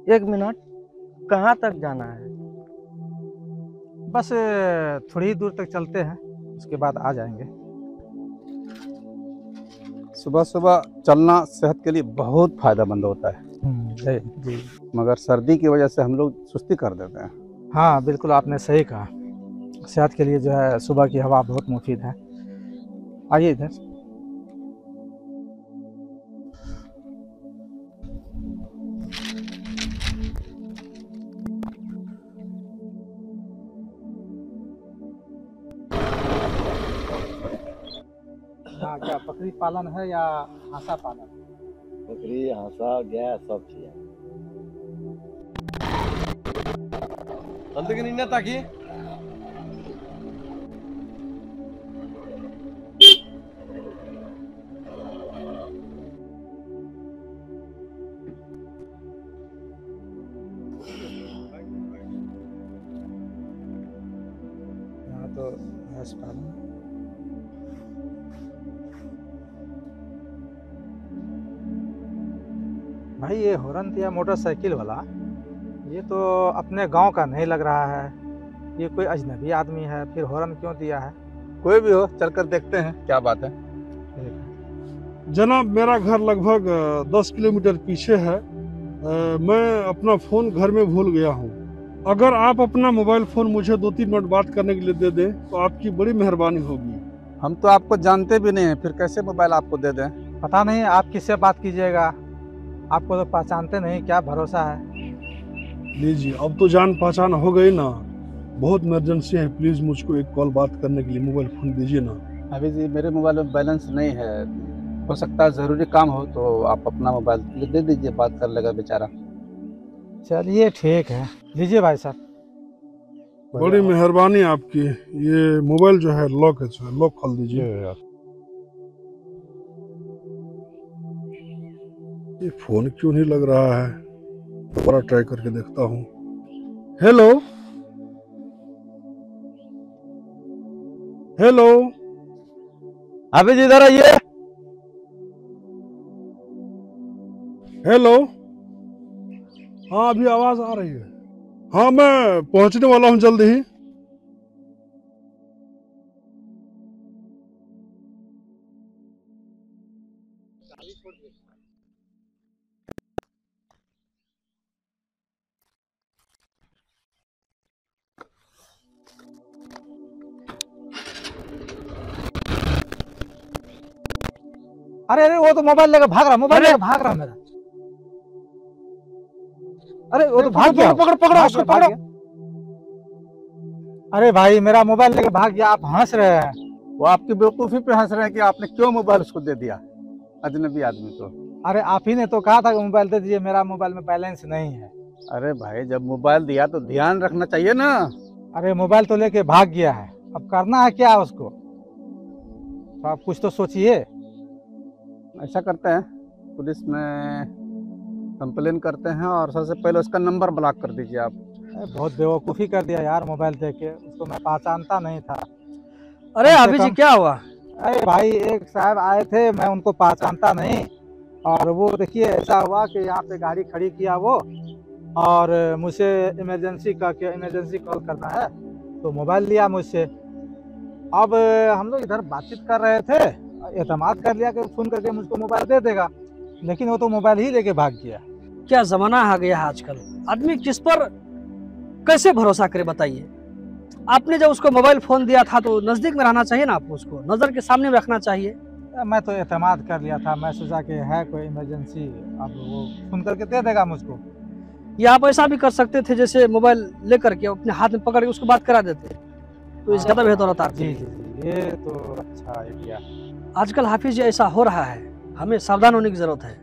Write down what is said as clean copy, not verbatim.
1 minute, कहाँ तक जाना है? बस थोड़ी ही दूर तक चलते हैं, उसके बाद आ जाएंगे। सुबह सुबह चलना सेहत के लिए बहुत फायदेमंद होता है, जी। मगर सर्दी की वजह से हम लोग सुस्ती कर देते हैं। हाँ बिल्कुल, आपने सही कहा। सेहत के लिए जो है सुबह की हवा बहुत मुफीद है। आइए इधर। हाँ, क्या बकरी पालन है या हासा पालन? बकरी, हासा, गाय सब चीज है। चलते कि नहीं ना ताकि यहाँ तो भैंस पालन। भाई ये हॉर्न दिया मोटरसाइकिल वाला, ये तो अपने गांव का नहीं लग रहा है। ये कोई अजनबी आदमी है, फिर हॉर्न क्यों दिया है? कोई भी हो, चलकर देखते हैं क्या बात है। जनाब, मेरा घर लगभग 10 किलोमीटर पीछे है। मैं अपना फ़ोन घर में भूल गया हूँ। अगर आप अपना मोबाइल फ़ोन मुझे 2-3 मिनट बात करने के लिए दे दें तो आपकी बड़ी मेहरबानी होगी। हम तो आपको जानते भी नहीं हैं, फिर कैसे मोबाइल आपको दे दें? पता नहीं आप किससे बात कीजिएगा, आपको तो पहचानते नहीं, क्या भरोसा है। लीजिए, अब तो जान पहचान हो गई ना। बहुत इमरजेंसी है, प्लीज़ मुझको एक कॉल बात करने के लिए मोबाइल फ़ोन दीजिए ना। अभी जी मेरे मोबाइल में बैलेंस नहीं है, हो सकता है ज़रूरी काम हो तो आप अपना मोबाइल दे दीजिए, बात कर लेगा बेचारा। चलिए ठीक है, लीजिए भाई साहब। बड़ी मेहरबानी आपकी। ये मोबाइल जो है लॉक है, जो है लॉक खोल दीजिए। ये फ़ोन क्यों नहीं लग रहा है? दोबारा ट्राई करके देखता हूँ। हेलो हेलो, अभी जी इधर आइए। हेलो। हाँ, अभी आवाज आ रही है। हाँ, मैं पहुंचने वाला हूँ जल्द ही। अरे अरे, वो तो मोबाइल लेकर भाग रहा, मोबाइल लेकर भाग रहा मेरा। अरे वो तो भाग गया। पकड़ पकड़ो उसको, पकड़ो। अरे भाई, मेरा मोबाइल लेकर भाग गया, आप हंस रहे हैं। वो आपकी बेवकूफ़ी पे हंस रहे हैं कि आपने क्यों मोबाइल उसको दे दिया, अजनबी आदमी को। अरे आप ही ने तो कहा था कि मोबाइल दे दीजिए, मेरा मोबाइल में बैलेंस नहीं है। अरे भाई, जब मोबाइल दिया तो ध्यान रखना चाहिए ना। अरे मोबाइल तो लेके भाग गया है, अब करना है क्या उसको? तो आप कुछ तो सोचिए। ऐसा करते हैं, पुलिस में कंप्लेन करते हैं और सबसे पहले उसका नंबर ब्लॉक कर दीजिए आप। बहुत बेवकूफ़ी कर दिया यार, मोबाइल दे के उसको मैं पहचानता नहीं था। अरे अभी जी क्या हुआ? अरे भाई, एक साहब आए थे, मैं उनको पहचानता नहीं, और वो देखिए ऐसा हुआ कि यहाँ पे गाड़ी खड़ी किया वो, और मुझसे इमरजेंसी कॉल करना है, तो मोबाइल लिया मुझसे। अब हम लोग इधर बातचीत कर रहे थे, एतमाद कर लिया कि फ़ोन करके मुझको मोबाइल दे देगा, लेकिन वो तो मोबाइल ही लेके भाग गया। क्या जमाना आ गया है आजकल, आदमी किस पर कैसे भरोसा करे बताइए। आपने जब उसको मोबाइल फोन दिया था तो नजदीक में रहना चाहिए ना, आपको उसको नजर के सामने में रखना चाहिए। मैं तो एतमाद कर लिया था, मैं सोचा कि है कोई इमरजेंसी, अब वो फ़ोन करके दे देगा मुझको। या आप ऐसा भी कर सकते थे, जैसे मोबाइल लेकर के अपने हाथ में पकड़ के उसको बात करा देते, तो इससे ज्यादा बेहतर होता। जी जी जी, ये तो अच्छा आइडिया। आजकल हाफिज जी ऐसा हो रहा है, हमें सावधान होने की जरूरत है।